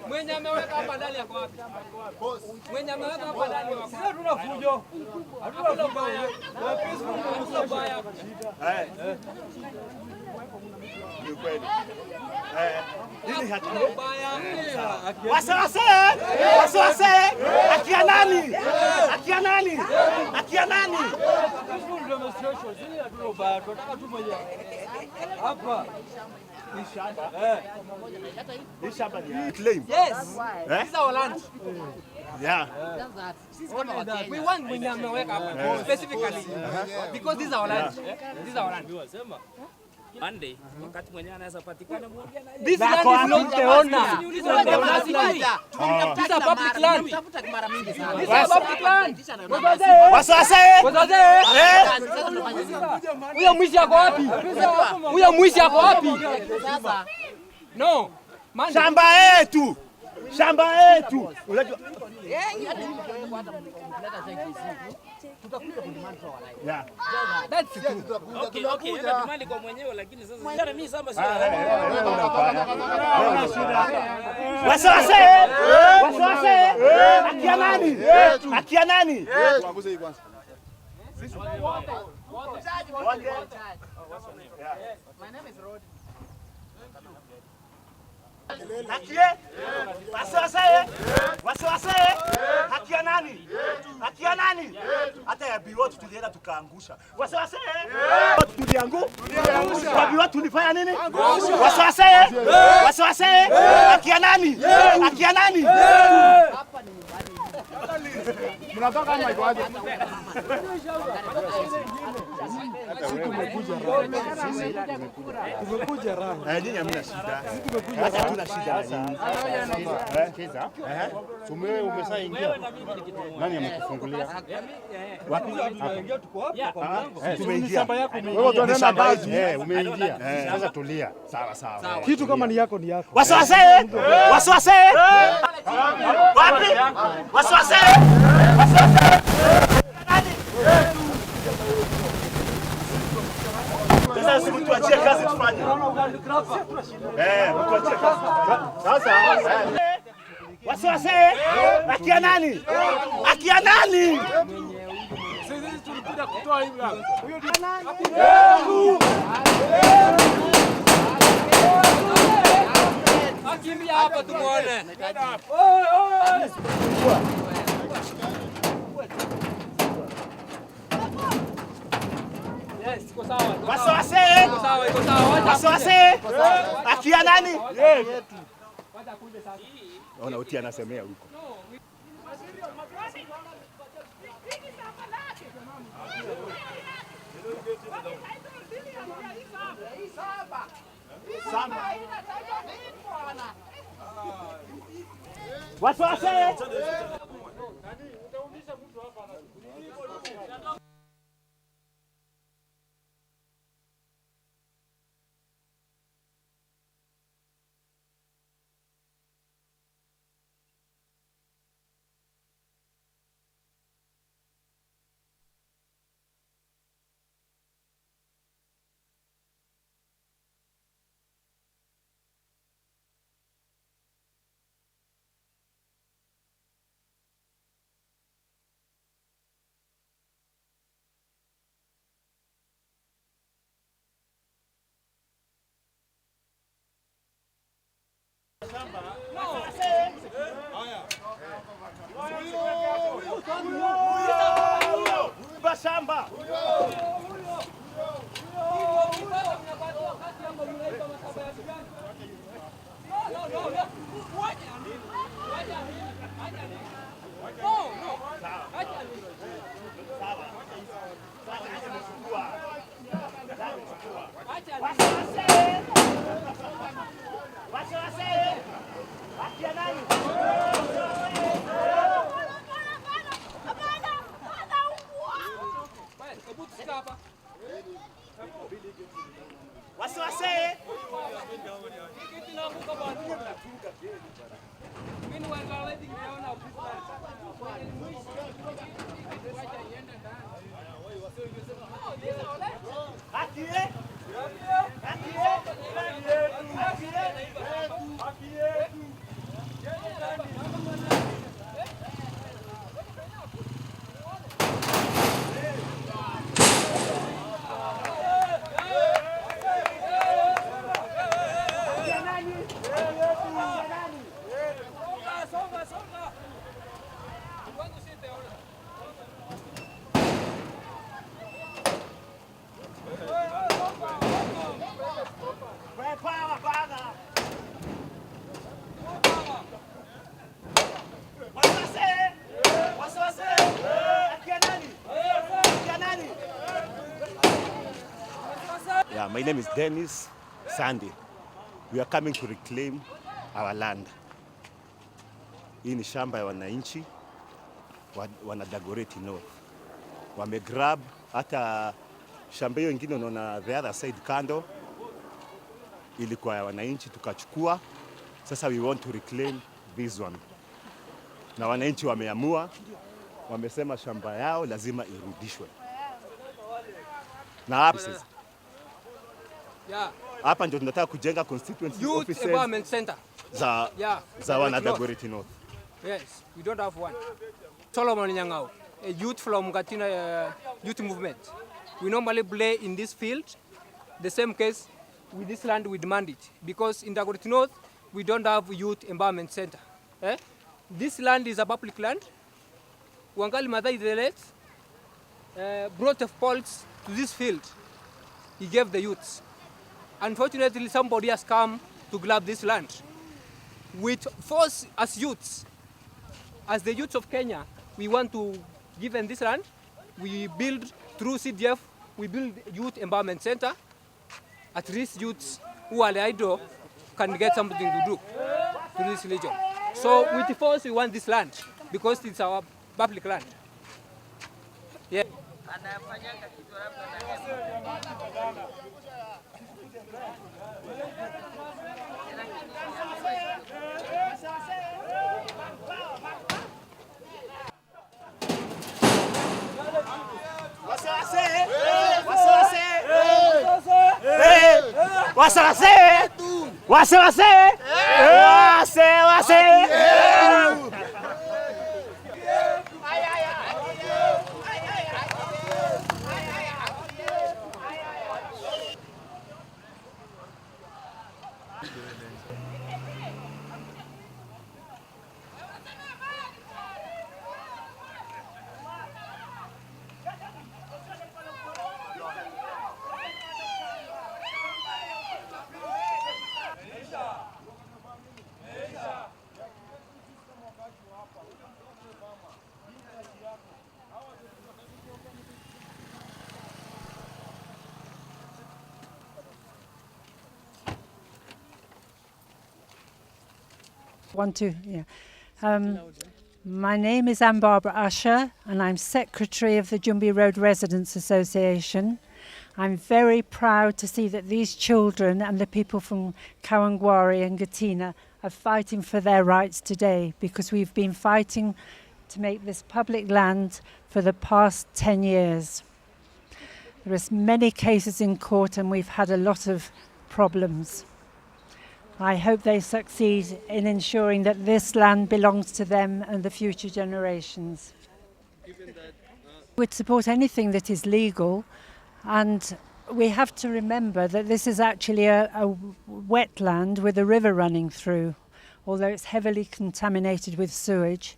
Mwenye ameweka hapa ndani yako wapi? Mwenye ameweka hapa ndani wako. Sasa tuna fujo. Hatuna baya. Hatuna baya. Ni kweli. Hili hatuna baya. Wasiwasi. Akia nani? Akia nani? Akia nani? Peaceful demonstration. Sisi hatuna baya. Tunataka tu moja. Hapa. This shamba ni claim. Yes. This is our land. Yeah. We want mwenye ameweka hapa specifically because this is our land. This is our land. Monday, wakati mwenye anaweza patikana muongea na yeye. This land is not the owner. This is the owner's land. This is public land. This is public land. Wasiwasi. Huyo mwizi yako wapi? Huyo mwizi yako wapi? No. Shamba yetu. Shamba yetu. Unajua Yeah. That's true. Okay, enda tumali kwa mwenyewe lakini sasa jana mimi samba sio. Wasiwasi. Akia nani? Akia nani? Tuanguze hii kwanza. Sisi My name is Rod. Akie? Wasiwasi. Akia nani? Akia nani? Hata ya biwa tulienda tukaangusha. Wasiwasi. Tuliangusha. Kwa biwa tulifanya nini? Wasiwasi. Akia nani? Akia nani? Hapa ni mnataka kama iko aje? Tumekuja raha. Nyinyi hamna shida. Hata hatuna shida na nyinyi. Sikiza. Umeshaingia. Nani amekufungulia? Wapi? Tunaingia tuko hapa kwa mlango. Tumeingia. Wewe ndio unaenda kazi. Umeingia. Sasa tulia. Sawa. Kitu kama ni yako ni yako. Wasiwasi. Wapi? Wasiwasi. Sasa mtu achie kazi tufanye. Mtu achie kazi. Sasa wasiwasi. Akia nani? Akia nani? Sisi tulikuja kutoa hivi hapa. Huyo ndio nani? Akimbia hapa tumuone. Yes, iko sawa. Wasiwasi. Iko sawa. Wasiwasi. Akia nani? Yetu. Wacha kuja sasa. Ona uti anasemea huko. Wasiwasi. Shamba. Hebu tusikaa hapa. Wasiwase. Kiti naanguka bwana. Mimi wangala hivi naona prisoners. Yeah, my name is Dennis Sandy. We are coming to reclaim our land. Hii ni shamba ya wananchi wana Dagoretti North. Wamegrab hata shamba hiyo ingine unaona the other side kando ilikuwa ya wananchi tukachukua. Sasa we want to reclaim this one. Na wananchi wameamua, wamesema shamba yao lazima irudishwe. Na hapa ndio tunataka kujenga constituency offices Empowerment Center za wana Dagoretti North. Yes, we don't have one. Solomon Nyang'ao, a youth from Katina youth movement. We normally play in this field. The same case with this land we demand it because in Dagoretti North we don't have youth empowerment center. This land is a public land. Wangari Maathai the late brought the poles to this field. He gave the youths. Unfortunately, somebody has come to grab this land. With force as youths, as the youths of Kenya, we want to give them this land. We build through CDF, we build youth empowerment center. At least youths who are idle can get something to do to this region. So with force, we want this land because it's our public land. Yeah. My name is Anne Barbara Usher and I'm Secretary of the Jumbi Road Residents Association. I'm very proud to see that these children and the people from Kawangware and Gatina are fighting for their rights today because we've been fighting to make this public land for the past 10 years. There are many cases in court and we've had a lot of problems. I hope they succeed in ensuring that this land belongs to them and the future generations. We'd support anything that is legal, and we have to remember that this is actually a wetland with a river running through, although it's heavily contaminated with sewage.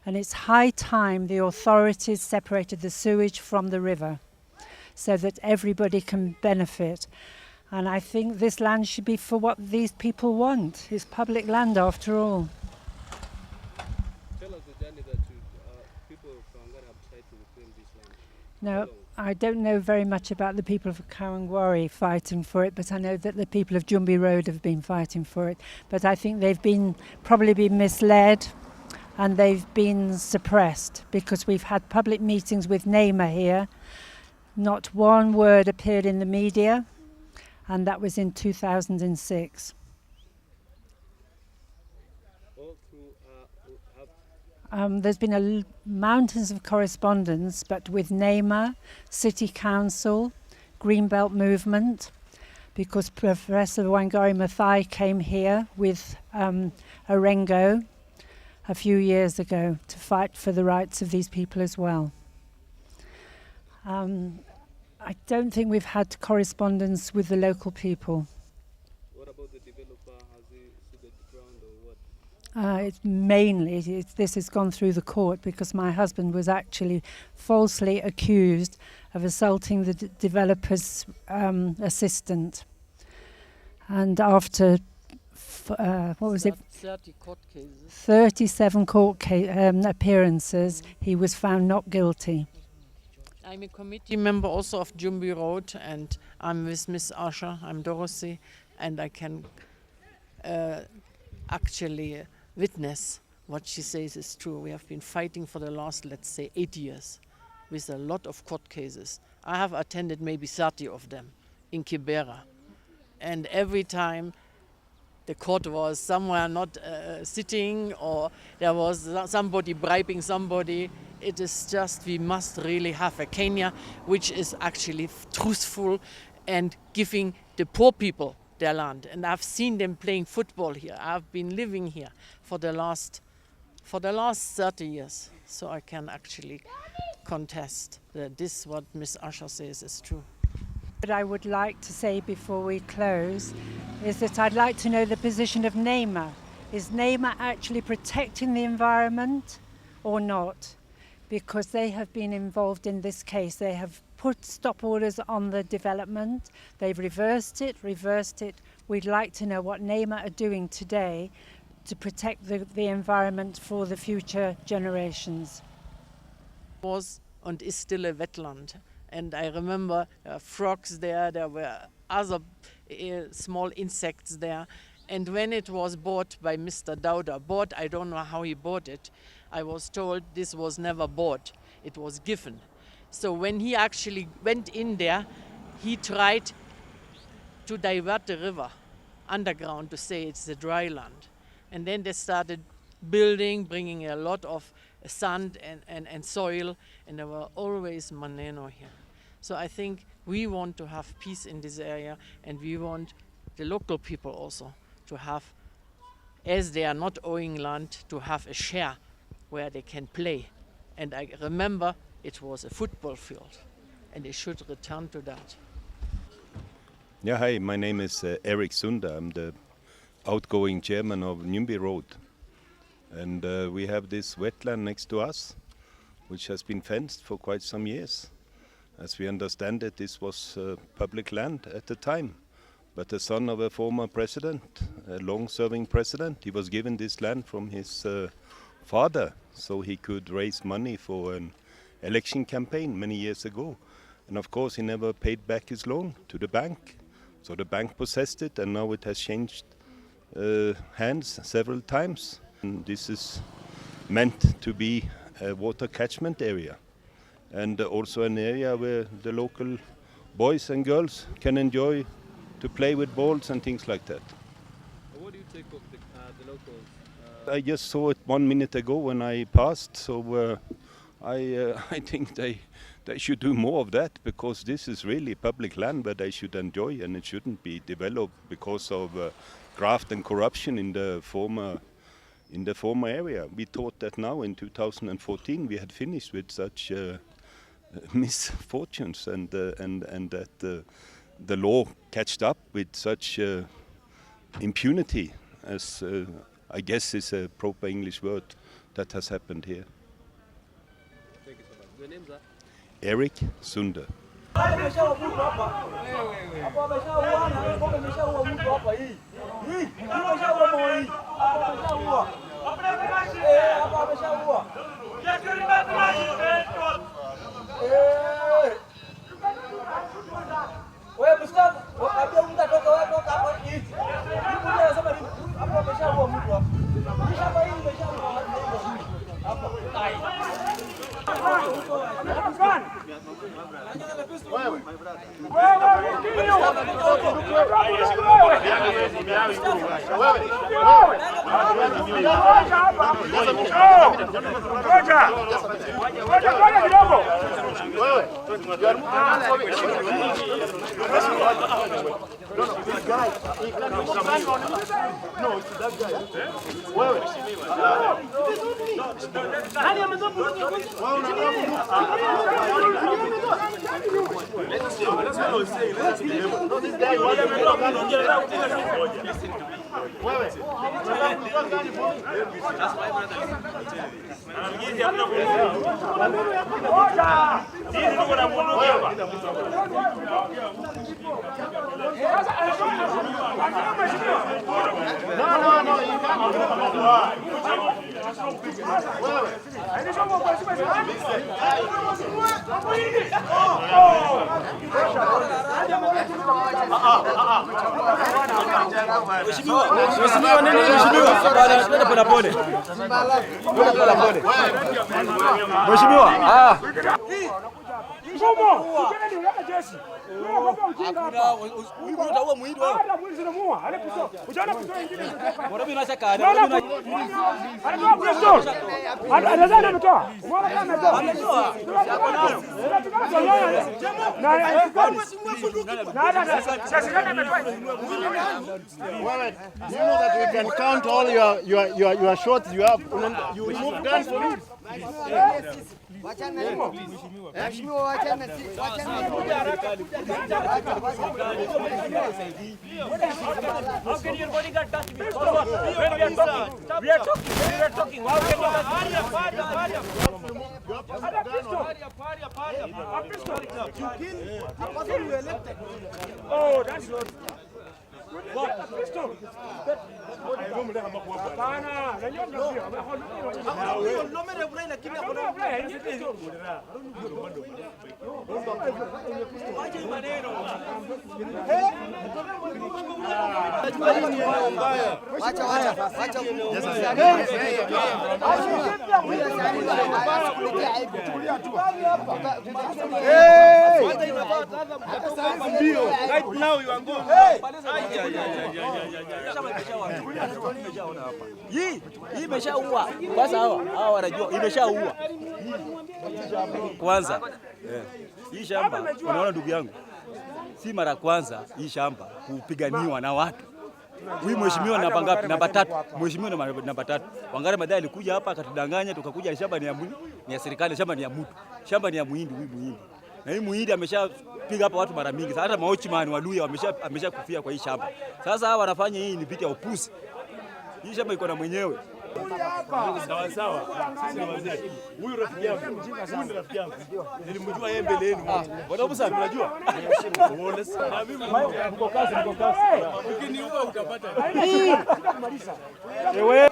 And it's high time the authorities separated the sewage from the river so that everybody can benefit. And I think this land should be for what these people want. It's public land after all. Tell us the journey that people of Kawangware have tried to reclaim this land. No, I don't know very much about the people of Kawangware fighting for it, but I know that the people of Jumbi Road have been fighting for it. But I think they've probably been misled and they've been suppressed because we've had public meetings with NEMA here Not one word appeared in the media, and that was in 2006. There's been mountains of correspondence, but with NEMA, City Council, Greenbelt Movement, because Professor Wangari Maathai came here with Orengo a few years ago to fight for the rights of these people as well. I don't think we've had correspondence with the local people. What about the developer? Has he sued the ground or what? This has gone through the court because my husband was actually falsely accused of assaulting the developer's assistant. And after, 30 court cases. 37 court appearances, he was found not guilty. I'm a committee member also of Jumbi Road, and I'm with Miss Asha. I'm Dorothy, and I can actually witness what she says is true. We have been fighting for the last, let's say, 8 years with a lot of court cases. I have attended maybe 30 of them in Kibera, and every time the court was somewhere not sitting, or there was somebody bribing somebody. It is just, we must really have a Kenya which is actually truthful and giving the poor people their land. And I've seen them playing football here. I've been living here for the last 30 years. So I can actually contest that this, what Ms. Asha says, is true. What I would like to say before we close is that I'd like to know the position of NEMA. Is NEMA actually protecting the environment or not? Because they have been involved in this case. They have put stop orders on the development. They've reversed it. We'd like to know what NEMA are doing today to protect the environment for the future generations. Was and is still a wetland. And I remember frogs there were other small insects there. And when it was bought by Mr. Dauda, I don't know how he bought it, I was told this was never bought, it was given. So when he actually went in there, he tried to divert the river underground to say it's a dry land. And then they started building, bringing a lot of sand and soil, and there were always maneno here. So I think we want to have peace in this area, and we want the local people also to have, as they are not owing land, to have a share where they can play. And I remember it was a football field, and they should return to that. Yeah, hi, my name is Eric Sunda. I'm the outgoing chairman of Njumbi Road. And we have this wetland next to us, which has been fenced for quite some years. As we understand it, this was public land at the time. But the son of a former president, a long-serving president, he was given this land from his father so he could raise money for an election campaign many years ago. And of course he never paid back his loan to the bank. So the bank possessed it, and now it has changed hands several times. And this is meant to be a water catchment area, and also an area where the local boys and girls can enjoy to play with balls and things like that. What do you think of the locals? I just saw it 1 minute ago when I passed, so I think they should do more of that, because this is really public land where they should enjoy, and it shouldn't be developed because of graft and corruption in the former area. We thought that now in 2014 we had finished with such misfortunes, and that the law catched up with such impunity, as I guess is a proper English word, that has happened here. Thank you so much. Your name's that? Eric Sunda. You know that we can count all your shots you have. You remove guns for me. How can your bodyguard touch me? We are talking. How can you touch me? Oh, that's good. What? Pistol. Right now you are going. Hii imeshaua. Kwanza hawa wanajua imeshaua. Kwanza hii shamba unaona ndugu yangu, si mara kwanza hii shamba kupiganiwa na watu. Huyu mheshimiwa namba ngapi? Namba 3. Mheshimiwa namba 3. Wangari Maathai alikuja hapa akatudanganya, tukakuja shamba ni ya serikali, shamba ni ya mtu. Shamba ni ya muhindi, huyu muhindi. Na hii muhindi ameshapiga hapa watu mara mingi. Sasa hata maochman waluya ameshakufia kwa hii shamba. Sasa hawa wanafanya hii ni vita ya upuzi. Hii shamba iko na mwenyewe. Sawa sawa. Sisi ni wazee. Huyu rafiki yangu. Huyu ni rafiki yangu. Nilimjua yeye mbele yenu. Wadabu sana unajua? Uone sana. Na mimi mko kazi. Ukiniua utapata. Kumaliza. Ewe.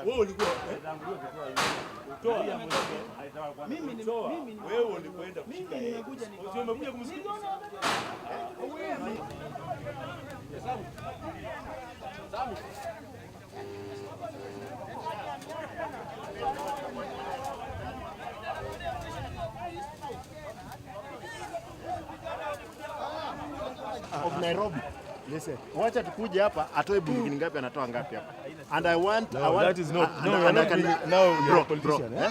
Wewe ulikuwa mimi wewe ulikwenda kushika yeye. Umekuja kumsikia? Of Nairobi. Listen, wacha tukuje hapa atoe bunduki ngapi anatoa ngapi hapa. And I want that is not no you're a politician, eh?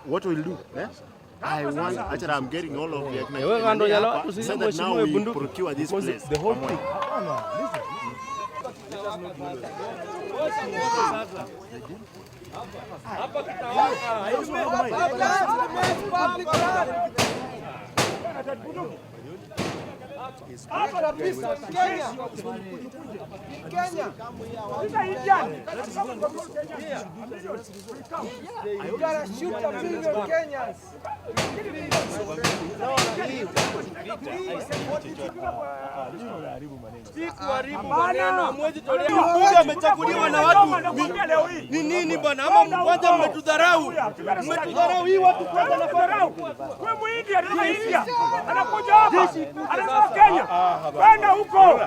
What will do, eh? I want actually I'm getting all of you. So that now we procure this place. The whole thing. Listen. Amechaguliwa na watu ni nini bwana? Ama kwanza mmetudharau. Mmetudharau hii watu kwanza na dharau. Wewe Muindia ndio India. Anakuja hapa. Anatoka Kenya. Bana huko.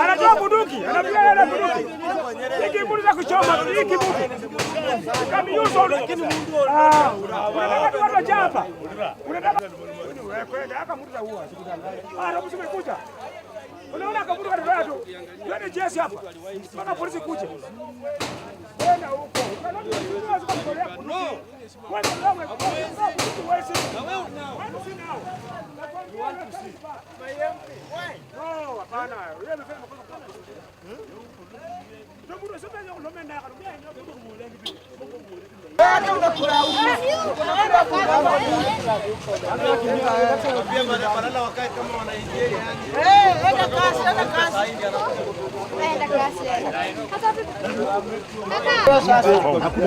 Anatoa bunduki. Anapiga bunduki. Hiki bunduki za kuchoma. Hiki bunduki. Kama yuzo lakini mundu. Unataka watu wachapa. Unataka wewe kwenda haka mtu huwa. Rabusi umekuja. Unaona kabudu kwa watu. Twende jeshi hapa. Mpaka polisi kuja. Kwenda huko. No. Kwenda kama wewe you want to see my MP? Why? No, hapana. Wewe umefanya makosa. Ndio sasa ndio unamenda kanumia ndio kumulenga vipi? Hakuna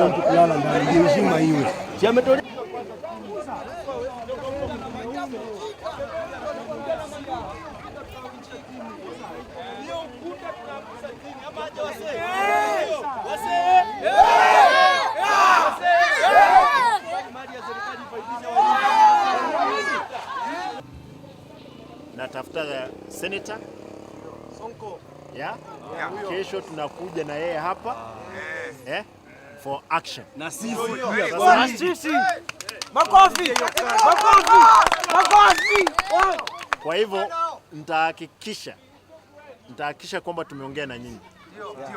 mtu kulala ndani, heshima hiyo. Natafuta senator Sonko. Kesho tunakuja na yeye hapa for action. Na sisi makofi. Kwa hivyo nitahakikisha kwamba tumeongea na nyinyi.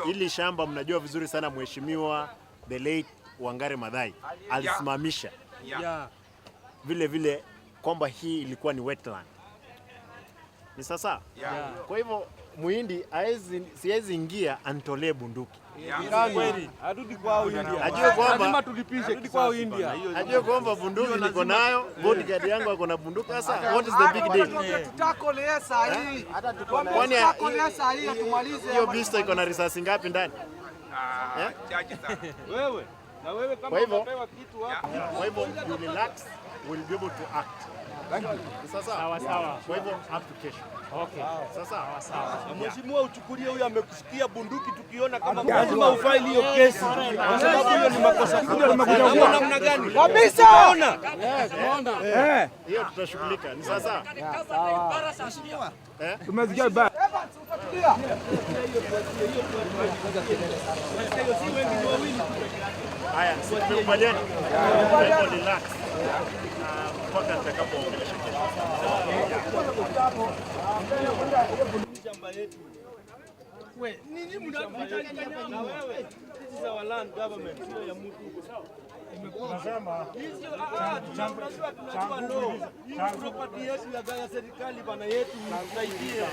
Hili shamba mnajua vizuri sana mheshimiwa the late Wangari Maathai alisimamisha. Vile kwamba hii ilikuwa ni wetland. Ni sasa? Kwa hivyo Muhindi siwezi ingia anitolee bunduki. Kweli, arudi kwao India. Ajue kwamba lazima tulipishe kwao India. Ajue kwamba bunduki niko nayo, bodyguard yangu ako na bunduki. Sasa what is the big deal? Tutakolea saa hii. Hata tutakolea saa hii tumalize. Hiyo bisto iko na risasi ngapi ndani? Chache sana. Wewe na wewe kama unapewa kitu hapo. Kwa hivyo you relax, we'll be able to act. Sasa sawa. Kwa hivyo up to kesho. Okay. Sasa sawa. Mheshimiwa uchukulie huyu amekusikia bunduki tukiona kama lazima ufaili hiyo kesi. Kwa sababu hiyo ni makosa kubwa limekuja namna gani? Kabisa. Unaona? Hiyo tutashughulika. Ni sasa. Sawa. Tumesikia baba. Haya, tumekubaliana. Relax. Mpaka nitakapoongelesha kesho. Shamba yetu. Wewe, nini mnafanya na wewe? This is our land government, sio ya mtu. Sawa? Tunasema tunajua no. Hii property yetu ya serikali bana yetu msaidie.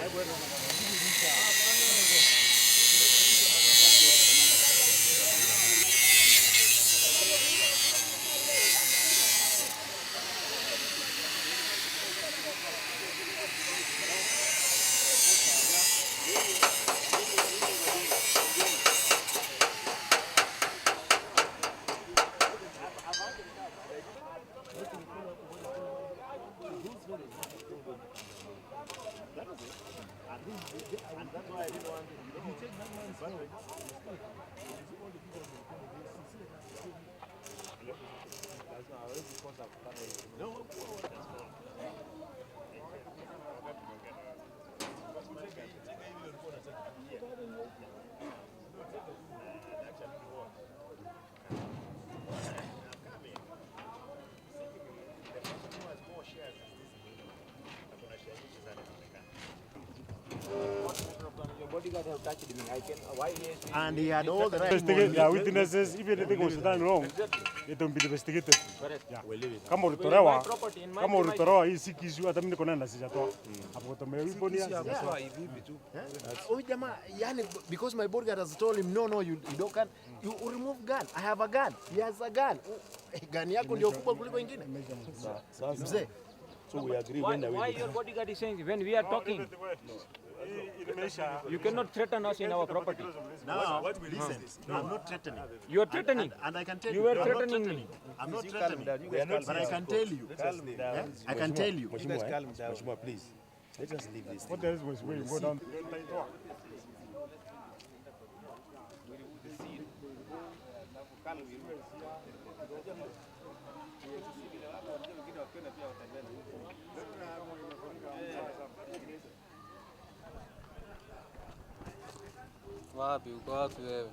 And he had all the right. Investigate the witnesses. If anything was done wrong, it will be investigated. Yeah. Kama ulitolewa hii si kisu hata mimi niko na sijatoa. Hapo tumewiponia sijatoa. Oh jamaa, yani because my bodyguard has told him no you don't can you remove gun. I have a gun. He has a gun. Gun yako ndio kubwa kuliko ingine. Mzee. So we agree when why your bodyguard is saying when we are talking? You cannot threaten us in our property. No, listen. I'm not threatening. You are threatening. And I can tell you. You are threatening me. I'm not threatening. But I can tell you. I can tell you. Mheshimiwa, please. Let us leave this. What else was going to go down? Wapi uko wapi wewe?